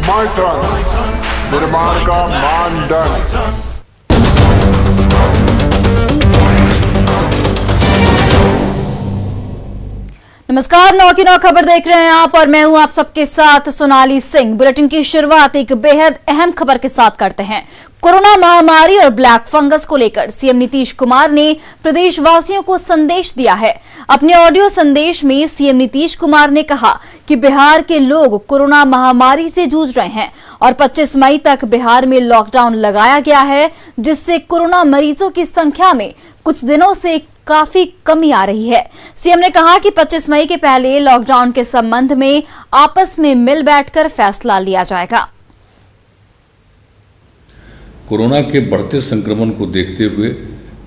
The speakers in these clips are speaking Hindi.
माइथन, निर्माण का मानदंड। नमस्कार, 9 की 9 खबर देख रहे हैं आप और मैं हूं आप सबके साथ सोनाली सिंह। बुलेटिन की शुरुआत एक बेहद अहम खबर के साथ करते हैं। कोरोना महामारी और ब्लैक फंगस को लेकर सीएम नीतीश कुमार ने प्रदेशवासियों को संदेश दिया है। अपने ऑडियो संदेश में सीएम नीतीश कुमार ने कहा कि बिहार के लोग कोरोना महामारी से जूझ रहे हैं और 25 मई तक बिहार में लॉकडाउन लगाया गया है, जिससे कोरोना मरीजों की संख्या में कुछ दिनों से काफी कमी आ रही है। सीएम ने कहा कि 25 मई के पहले लॉकडाउन के संबंध में आपस में मिल बैठकर फैसला लिया जाएगा। कोरोना के बढ़ते संक्रमण को देखते हुए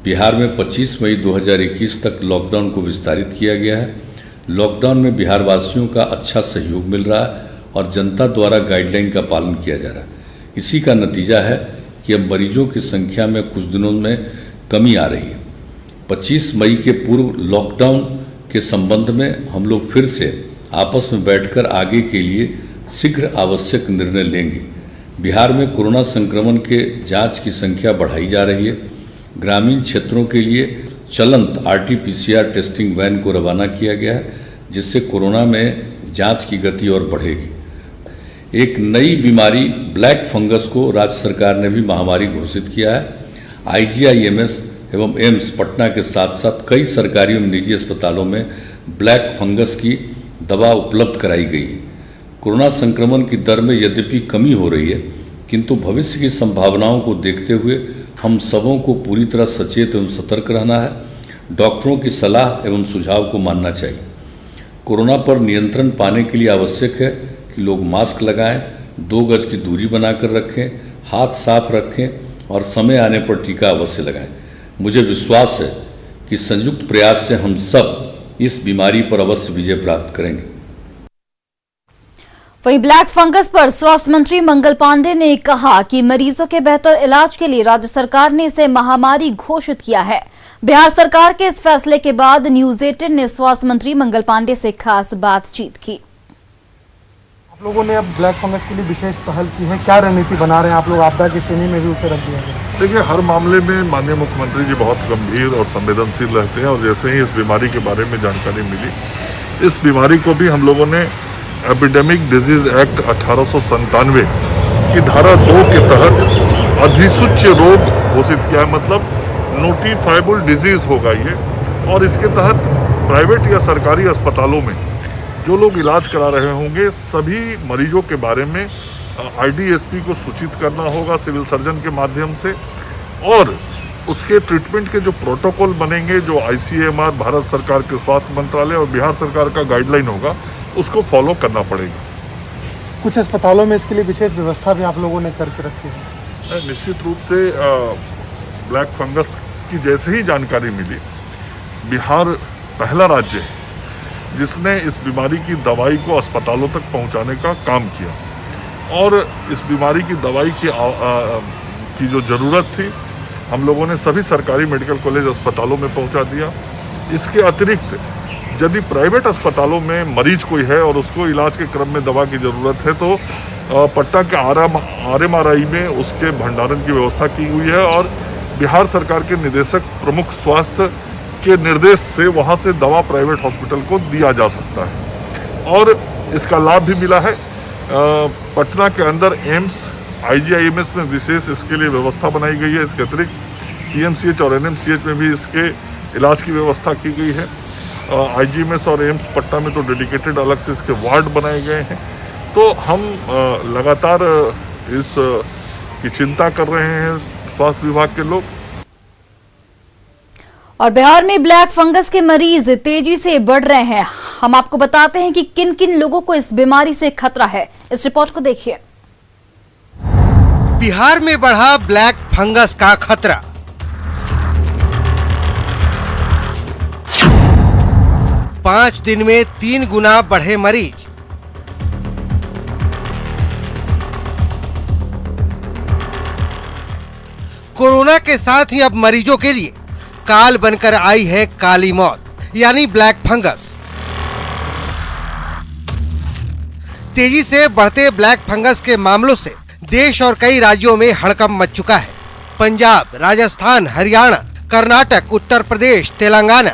बिहार में 25 मई 2021 तक लॉकडाउन को विस्तारित किया गया है। लॉकडाउन में बिहार वासियों का अच्छा सहयोग मिल रहा है और जनता द्वारा गाइडलाइन का पालन किया जा रहा है। इसी का नतीजा है कि अब मरीजों की संख्या में कुछ दिनों में कमी आ रही है। 25 मई के पूर्व लॉकडाउन के संबंध में हम लोग फिर से आपस में बैठकर आगे के लिए शीघ्र आवश्यक निर्णय लेंगे। बिहार में कोरोना संक्रमण के जांच की संख्या बढ़ाई जा रही है। ग्रामीण क्षेत्रों के लिए चलंत RT-PCR टेस्टिंग वैन को रवाना किया गया है, जिससे कोरोना में जांच की गति और बढ़ेगी। एक नई बीमारी ब्लैक फंगस को राज्य सरकार ने भी महामारी घोषित किया है। IGIMS एवं एम्स पटना के साथ साथ कई सरकारी एवं निजी अस्पतालों में ब्लैक फंगस की दवा उपलब्ध कराई गई है। कोरोना संक्रमण की दर में यद्यपि कमी हो रही है, किंतु भविष्य की संभावनाओं को देखते हुए हम सबों को पूरी तरह सचेत एवं सतर्क रहना है। डॉक्टरों की सलाह एवं सुझाव को मानना चाहिए। कोरोना पर नियंत्रण पाने के लिए आवश्यक है कि लोग मास्क लगाएं, 2 गज की दूरी बनाकर रखें, हाथ साफ रखें और समय आने पर टीका अवश्य लगाएं। मुझे विश्वास है कि संयुक्त प्रयास से हम सब इस बीमारी पर अवश्य विजय प्राप्त करेंगे। वहीं ब्लैक फंगस पर स्वास्थ्य मंत्री मंगल पांडे ने कहा कि मरीजों के बेहतर इलाज के लिए राज्य सरकार ने इसे महामारी घोषित किया है। बिहार सरकार के इस फैसले के बाद न्यूज 18 ने स्वास्थ्य मंत्री मंगल पांडे से खास बातचीत की। आप लोगों ने अब ब्लैक फंगस के लिए विशेष पहल की है, क्या रणनीति बना रहे हैं आप लोग? आपदा की श्रेणी में भी उसे रख दिया गया। देखिए, हर मामले में माननीय मुख्यमंत्री जी बहुत गंभीर और संवेदनशील रहते हैं और जैसे ही इस बीमारी के बारे में जानकारी मिली, इस बीमारी को भी हम लोगों ने एपिडेमिक डिजीज एक्ट 1897 की धारा 2 के तहत अधिसूच्य रोग घोषित किया है। मतलब नोटिफाइबल डिजीज होगा ये, और इसके तहत प्राइवेट या सरकारी अस्पतालों में जो लोग इलाज करा रहे होंगे, सभी मरीजों के बारे में IDSP को सूचित करना होगा सिविल सर्जन के माध्यम से, और उसके ट्रीटमेंट के जो प्रोटोकॉल बनेंगे, जो ICMR भारत सरकार के स्वास्थ्य मंत्रालय और बिहार सरकार का गाइडलाइन होगा, उसको फॉलो करना पड़ेगा। कुछ अस्पतालों में इसके लिए विशेष व्यवस्था भी आप लोगों ने करके रखी है। निश्चित रूप से ब्लैक फंगस की जैसे ही जानकारी मिली, बिहार पहला राज्य है जिसने इस बीमारी की दवाई को अस्पतालों तक पहुंचाने का काम किया, और इस बीमारी की दवाई की जो ज़रूरत थी हम लोगों ने सभी सरकारी मेडिकल कॉलेज अस्पतालों में पहुंचा दिया। इसके अतिरिक्त यदि प्राइवेट अस्पतालों में मरीज कोई है और उसको इलाज के क्रम में दवा की ज़रूरत है, तो पटना के RMRI में उसके भंडारण की व्यवस्था की हुई है, और बिहार सरकार के निदेशक प्रमुख स्वास्थ्य के निर्देश से वहाँ से दवा प्राइवेट हॉस्पिटल को दिया जा सकता है। और इसका लाभ भी मिला है। पटना के अंदर एम्स IGIMS में विशेष इसके लिए व्यवस्था बनाई गई है। इसके अतिरिक्त PMCH और NMCH में भी इसके इलाज की व्यवस्था की गई है। IGMS और एम्स पटना में तो डेडिकेटेड अलग से इसके वार्ड बनाए गए हैं। तो हम लगातार इस की चिंता कर रहे हैं स्वास्थ्य विभाग के लोग। और बिहार में ब्लैक फंगस के मरीज तेजी से बढ़ रहे हैं। हम आपको बताते हैं कि किन किन लोगों को इस बीमारी से खतरा है। इस रिपोर्ट को देखिए। बिहार में बढ़ा ब्लैक फंगस का खतरा। पांच दिन में 3 गुना बढ़े मरीज। कोरोना के साथ ही अब मरीजों के लिए काल बनकर आई है काली मौत, यानी ब्लैक फंगस। तेजी से बढ़ते ब्लैक फंगस के मामलों से देश और कई राज्यों में हड़कंप मच चुका है। पंजाब, राजस्थान, हरियाणा, कर्नाटक, उत्तर प्रदेश, तेलंगाना,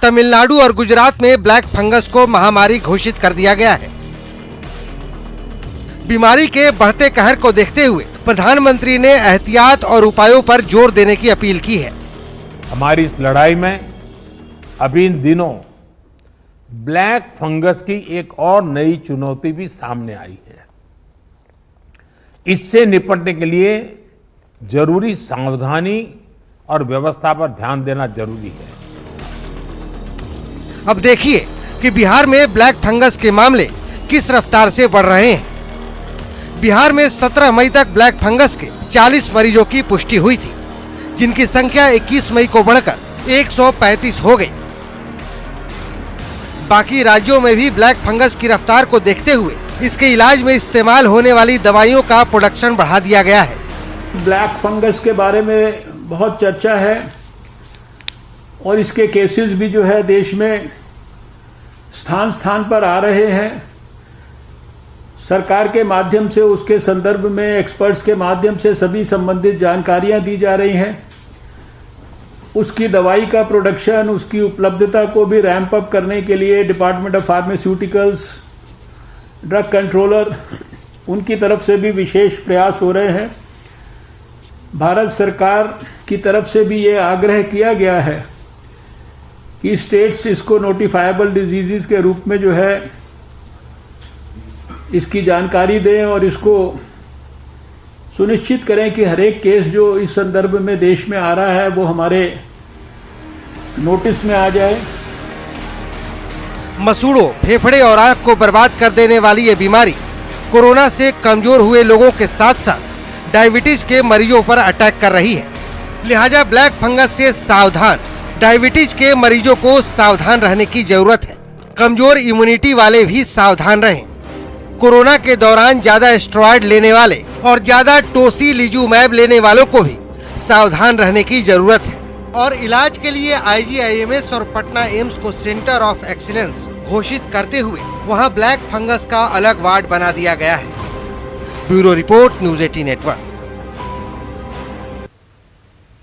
तमिलनाडु और गुजरात में ब्लैक फंगस को महामारी घोषित कर दिया गया है। बीमारी के बढ़ते कहर को देखते हुए प्रधानमंत्री ने एहतियात और उपायों पर जोर देने की अपील की है। हमारी इस लड़ाई में अभी इन दिनों ब्लैक फंगस की एक और नई चुनौती भी सामने आई है। इससे निपटने के लिए जरूरी सावधानी और व्यवस्था पर ध्यान देना जरूरी है। अब देखिए कि बिहार में ब्लैक फंगस के मामले किस रफ्तार से बढ़ रहे हैं। बिहार में 17 मई तक ब्लैक फंगस के 40 मरीजों की पुष्टि हुई थी, जिनकी संख्या 21 मई को बढ़कर 135 हो गई। बाकी राज्यों में भी ब्लैक फंगस की रफ्तार को देखते हुए इसके इलाज में इस्तेमाल होने वाली दवाइयों का प्रोडक्शन बढ़ा दिया गया है। ब्लैक फंगस के बारे में बहुत चर्चा है और इसके केसेस भी जो है देश में स्थान स्थान पर आ रहे हैं। सरकार के माध्यम से, उसके संदर्भ में एक्सपर्ट्स के माध्यम से सभी संबंधित जानकारियां दी जा रही हैं। उसकी दवाई का प्रोडक्शन, उसकी उपलब्धता को भी रैंप अप करने के लिए department of pharmaceuticals, drug controller, उनकी तरफ से भी विशेष प्रयास हो रहे हैं। भारत सरकार की तरफ से भी ये आग्रह किया गया है कि स्टेट्स इसको नोटिफाइबल डिजीजेस के रूप में जो है इसकी जानकारी दें और इसको सुनिश्चित करें कि हर एक केस जो इस संदर्भ में देश में आ रहा है वो हमारे नोटिस में आ जाए। मसूड़ों, फेफड़े और आंख को बर्बाद कर देने वाली ये बीमारी कोरोना से कमजोर हुए लोगों के साथ साथ डायबिटीज के मरीजों पर अटैक कर रही है। लिहाजा ब्लैक फंगस से सावधान डायबिटीज के मरीजों को सावधान रहने की जरूरत है। कमजोर इम्यूनिटी वाले भी सावधान रहें। कोरोना के दौरान ज्यादा स्टेरॉइड लेने वाले और ज्यादा टोसिलिजुमैब लेने वालों को भी सावधान रहने की जरूरत है। और इलाज के लिए IGIMS और पटना एम्स को सेंटर ऑफ एक्सीलेंस घोषित करते हुए वहां ब्लैक फंगस का अलग वार्ड बना दिया गया है। Bureau report, news 18 network.